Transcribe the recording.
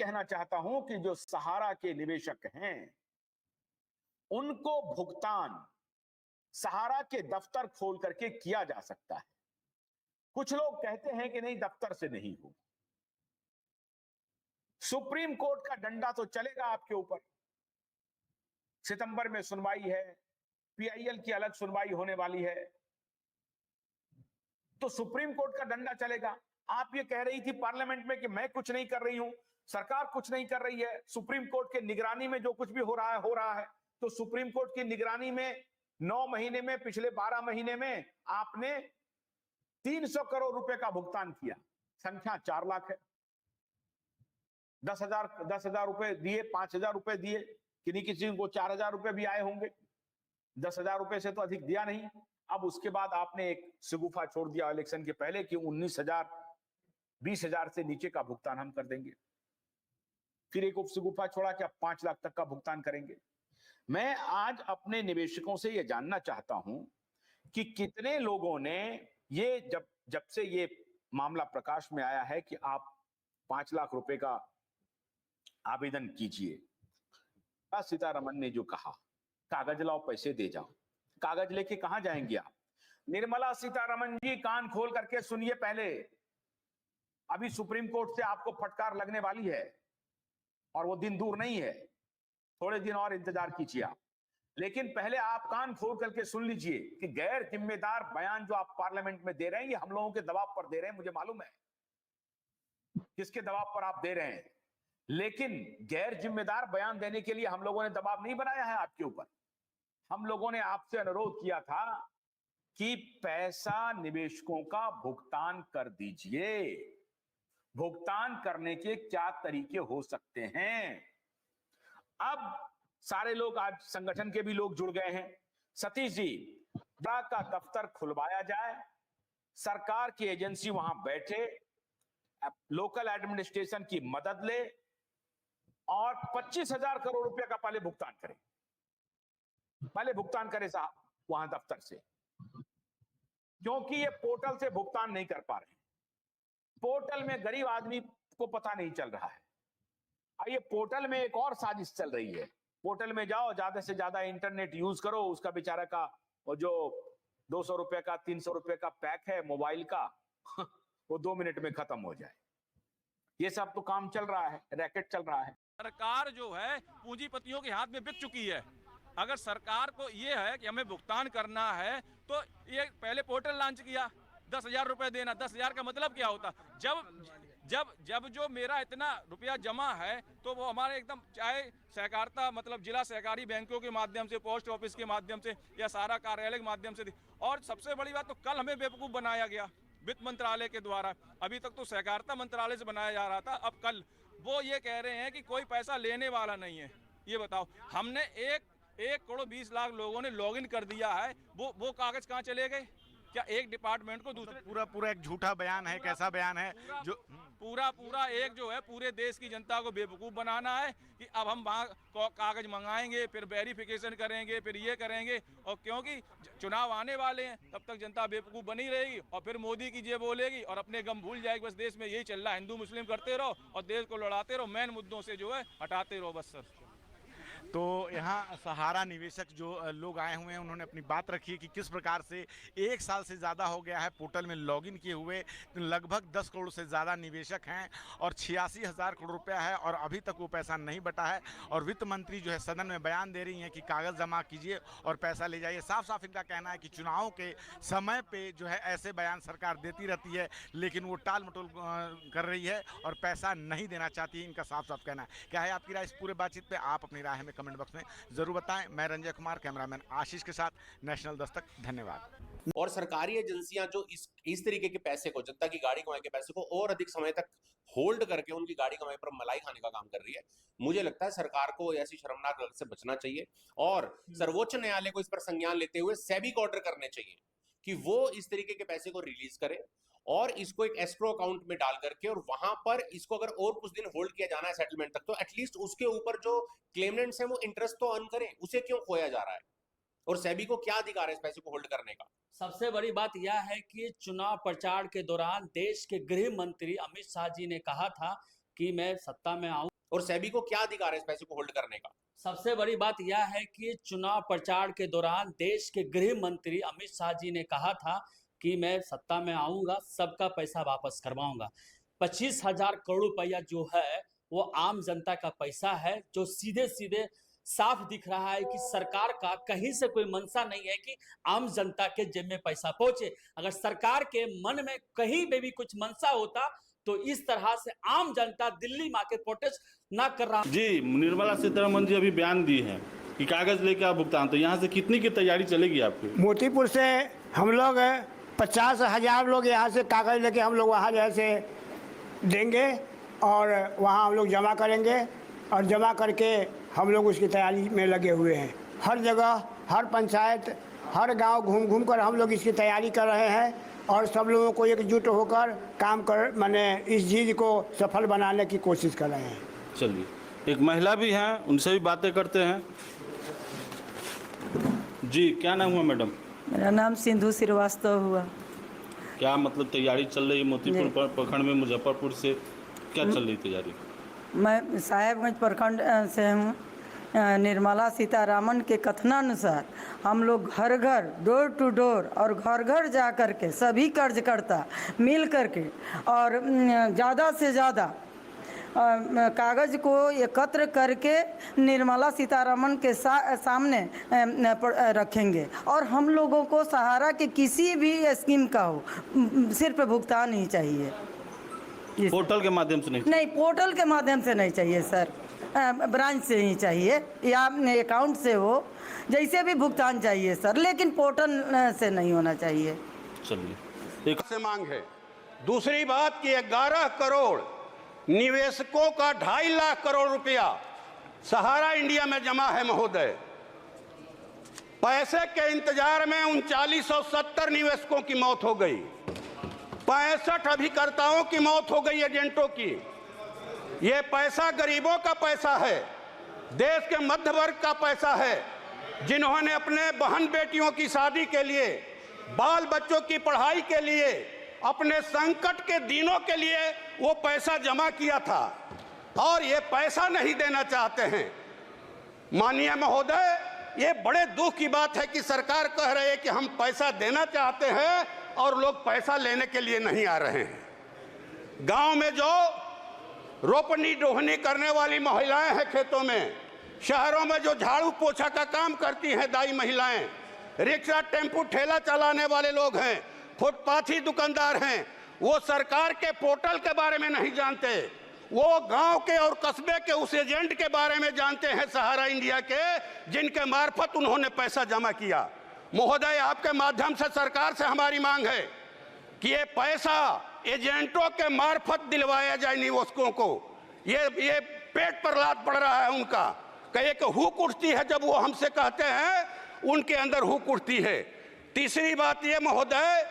कहना चाहता हूं कि जो सहारा के निवेशक हैं, उनको भुगतान सहारा के दफ्तर खोल करके किया जा सकता है। कुछ लोग कहते हैं कि नहीं, दफ्तर से नहीं हो। सुप्रीम कोर्ट का डंडा तो चलेगा आपके ऊपर। सितंबर में सुनवाई है, पीआईएल की अलग सुनवाई होने वाली है, तो सुप्रीम कोर्ट का डंडा चलेगा। आप ये कह रही थी पार्लियामेंट में कि मैं कुछ नहीं कर रही हूं, सरकार कुछ नहीं कर रही है, सुप्रीम कोर्ट के निगरानी में जो कुछ भी हो रहा है हो रहा है। तो सुप्रीम कोर्ट की निगरानी में 9 महीने में, पिछले 12 महीने में आपने 300 करोड़ रुपए का भुगतान किया। संख्या 4 लाख है। 10,000 रुपए दिए, 5,000 रुपए दिए, किसी किसी को 4,000 रुपए भी आए होंगे। 10,000 रुपए से तो अधिक दिया नहीं। अब उसके बाद आपने एक शगुफा छोड़ दिया इलेक्शन के पहले कि 19,000 20,000 से नीचे का भुगतान हम कर देंगे। फिर एक उपशगुफा छोड़ा कि अब 5 लाख तक का भुगतान करेंगे। मैं आज अपने निवेशकों से यह जानना चाहता हूं कि कितने लोगों ने ये जब से ये मामला प्रकाश में आया है कि आप 5 लाख रुपए का आवेदन कीजिए, सीतारमण ने जो कहा कागज लाओ पैसे दे जाओ, कागज लेके कहां जाएंगे आप? निर्मला सीतारमण जी, कान खोल करके सुनिए पहले। अभी सुप्रीम कोर्ट से आपको फटकार लगने वाली है और वो दिन दूर नहीं है। थोड़े दिन और इंतजार कीजिए आप। लेकिन पहले आप कान खोल करके सुन लीजिए कि गैर जिम्मेदार बयान जो आप पार्लियामेंट में दे रहे हैं, ये हम लोगों के दबाव पर दे रहे हैं। मुझे मालूम है किसके दबाव पर आप दे रहे हैं, लेकिन गैर जिम्मेदार बयान देने के लिए हम लोगों ने दबाव नहीं बनाया है आपके ऊपर। हम लोगों ने आपसे अनुरोध किया था कि पैसा निवेशकों का भुगतान कर दीजिए। भुगतान करने के क्या तरीके हो सकते हैं? अब सारे लोग, आज संगठन के भी लोग जुड़ गए हैं। सतीश जी, का दफ्तर खुलवाया जाए, सरकार की एजेंसी वहां बैठे, लोकल एडमिनिस्ट्रेशन की मदद ले और 25,000 करोड़ रुपए का पहले भुगतान करें। पहले भुगतान करें साहब वहां दफ्तर से, क्योंकि ये पोर्टल से भुगतान नहीं कर पा रहे। पोर्टल में गरीब आदमी को पता नहीं चल रहा है। ये पोर्टल में एक और साजिश चल रही है। पोर्टल में जाओ, ज्यादा से ज्यादा इंटरनेट यूज करो, उसका बेचारा का वो जो 200 रुपए का 300 रुपए का पैक है मोबाइल का वो 2 मिनट में खत्म हो जाए। ये सब तो काम चल रहा है, रैकेट चल रहा है। सरकार जो है पूंजीपतियों के हाथ में बिक चुकी है। अगर सरकार को ये है कि हमें भुगतान करना है तो ये पहले पोर्टल लॉन्च किया, 10,000 रुपए देना। 10,000 का मतलब क्या होता? जब जो मेरा इतना रुपया जमा है तो वो हमारे एकदम, चाहे सहकारिता मतलब जिला सहकारी बैंकों के माध्यम से, पोस्ट ऑफिस के माध्यम से या सारा कार्यालय के माध्यम से। और सबसे बड़ी बात तो कल हमें बेवकूफ बनाया गया वित्त मंत्रालय के द्वारा। अभी तक तो सहकारिता मंत्रालय से बनाया जा रहा था, अब कल वो ये कह रहे हैं कि कोई पैसा लेने वाला नहीं है। ये बताओ, हमने 1 करोड़ 20 लाख लोगों ने लॉगिन कर दिया है, वो कागज कहाँ चले गए? क्या एक डिपार्टमेंट को दूसरे? पूरा एक झूठा बयान है। कैसा बयान है? जो पूरा एक जो है पूरे देश की जनता को बेवकूफ बनाना है कि अब हम वहाँ कागज मंगाएंगे, फिर वेरिफिकेशन करेंगे, फिर ये करेंगे। और क्योंकि चुनाव आने वाले हैं, तब तक जनता बेवकूफ बनी रहेगी और फिर मोदी की जे बोलेगी और अपने गम भूल जाएगी। बस देश में यही चल रहा है, हिंदू मुस्लिम करते रहो और देश को लड़ाते रहो, मेन मुद्दों से जो है हटाते रहो बस सर। तो यहाँ सहारा निवेशक जो लोग आए हुए हैं, उन्होंने अपनी बात रखी है कि किस प्रकार से 1 साल से ज़्यादा हो गया है पोर्टल में लॉगिन किए हुए। तो लगभग 10 करोड़ से ज़्यादा निवेशक हैं और 86,000 करोड़ रुपया है और अभी तक वो पैसा नहीं बटा है। और वित्त मंत्री जो है सदन में बयान दे रही हैं कि कागज़ जमा कीजिए और पैसा ले जाइए। साफ साफ इनका कहना है कि चुनावों के समय पर जो है ऐसे बयान सरकार देती रहती है, लेकिन वो टाल मटोल कर रही है और पैसा नहीं देना चाहती है। इनका साफ साफ कहना है। क्या है आपकी राय इस पूरे बातचीत पर? आप अपनी राय में कमेंट बॉक्स में जरूर बताएं। मैं रंजय कुमार, कैमरामैन आशीष के साथ, नेशनल दस्तक। धन्यवाद। और सरकारी एजेंसियां जो इस तरीके के पैसे को, जनता की गाड़ी कमाई के पैसे को और अधिक समय तक होल्ड करके उनकी गाड़ी कमाई पर मलाई खाने का काम कर रही है, मुझे लगता है सरकार को ऐसी शर्मनाक गलती से बचना चाहिए और सर्वोच्च न्यायालय को इस पर संज्ञान लेते हुए सेबी को ऑर्डर करने चाहिए कि वो इस तरीके के पैसे को रिलीज करे और इसको एक एस्क्रो अकाउंट में डाल करके, और वहां पर इसको अगर और कुछ दिन होल्ड किया जाना है सेटलमेंट तक, तो एटलीस्ट उसके ऊपर जो क्लेमनेंट्स हैं वो इंटरेस्ट तो अर्न करें। उसे क्यों खोया जा रहा है और सेबी को क्या अधिकार है इस पैसे को होल्ड करने का? सबसे बड़ी बात यह है कि चुनाव प्रचार के दौरान देश के गृह मंत्री अमित शाह जी ने कहा था कि मैं सत्ता में आऊं और सेबी को क्या अधिकार है इस पैसे को होल्ड करने का? सबसे बड़ी बात यह है कि चुनाव प्रचार के दौरान देश के गृह मंत्री अमित शाह जी ने कहा था कि मैं सत्ता में आऊंगा, सबका पैसा वापस करवाऊंगा। 25,000 करोड़ रुपया जो है वो आम जनता का पैसा है, जो सीधे सीधे साफ दिख रहा है कि सरकार का कहीं से कोई मंशा नहीं है कि आम जनता के जेब में पैसा पहुंचे। अगर सरकार के मन में कहीं पे भी कुछ मंशा होता तो इस तरह से आम जनता दिल्ली मार्केट प्रोटेस्ट ना कर रहा। जी, निर्मला सीतारमण जी अभी बयान दी है कि कागज लेके आप भुगतान, तो यहाँ से कितनी की तैयारी चलेगी आपकी? मोतीपुर से हम लोग 50,000 लोग यहाँ से कागज लेके हम लोग वहाँ जैसे देंगे और वहाँ हम लोग जमा करेंगे और जमा करके हम लोग उसकी तैयारी में लगे हुए हैं। हर जगह, हर पंचायत, हर गांव घूम घूम कर हम लोग इसकी तैयारी कर रहे हैं और सब लोगों को एकजुट होकर काम कर माने इस चीज़ को सफल बनाने की कोशिश कर रहे हैं। चलिए, एक महिला भी हैं, उनसे भी बातें करते हैं। जी, क्या नाम हुआ मैडम? मेरा नाम सिंधु श्रीवास्तव हुआ। क्या मतलब तैयारी चल रही है मोतीपुर प्रखंड में, मुजफ्फरपुर से क्या चल रही तैयारी? मैं साहेबगंज प्रखंड से हूँ। निर्मला सीतारमण के कथनानुसार हम लोग घर घर, डोर टू डोर और घर घर जा कर के सभी कर्जकर्ता मिल कर के और ज़्यादा से ज़्यादा कागज़ को एकत्र करके निर्मला सीतारमण के सामने रखेंगे और हम लोगों को सहारा के किसी भी स्कीम का हो सिर्फ भुगतान ही चाहिए। पोर्टल के माध्यम से नहीं? पोर्टल के माध्यम से नहीं चाहिए सर, ब्रांच से ही चाहिए या अकाउंट से हो, जैसे भी भुगतान चाहिए सर, लेकिन पोर्टल से नहीं होना चाहिए। चलिए, से मांग है। दूसरी बात कि 11 करोड़ निवेशकों का 2.5 लाख करोड़ रुपया सहारा इंडिया में जमा है महोदय। पैसे के इंतजार में 3970 निवेशकों की मौत हो गई, 65 अभिकर्ताओं की मौत हो गई, एजेंटों की। ये पैसा गरीबों का पैसा है, देश के मध्य वर्ग का पैसा है, जिन्होंने अपने बहन बेटियों की शादी के लिए, बाल बच्चों की पढ़ाई के लिए, अपने संकट के दिनों के लिए वो पैसा जमा किया था और ये पैसा नहीं देना चाहते हैं। माननीय महोदय, ये बड़े दुख की बात है कि सरकार कह रही है कि हम पैसा देना चाहते हैं और लोग पैसा लेने के लिए नहीं आ रहे हैं। गांव में जो रोपनी डोहनी करने वाली महिलाएं हैं खेतों में, शहरों में जो झाड़ू पोछा का काम करती हैं दाई महिलाएं, रिक्शा टेम्पू ठेला चलाने वाले लोग हैं, फुटपाथी दुकानदार हैं, वो सरकार के पोर्टल के बारे में नहीं जानते। वो गांव के और कस्बे के उस एजेंट के बारे में जानते हैं, सहारा इंडिया के, जिनके मार्फत उन्होंने पैसा जमा किया। महोदय, आपके माध्यम से सरकार से हमारी मांग है कि ये पैसा एजेंटों के मार्फत दिलवाया जाए निवेशकों को। ये पेट पर लात पड़ रहा है उनका, कहे कि हुक उठती है जब वो हमसे कहते हैं, उनके अंदर हुक उठती है। तीसरी बात ये महोदय,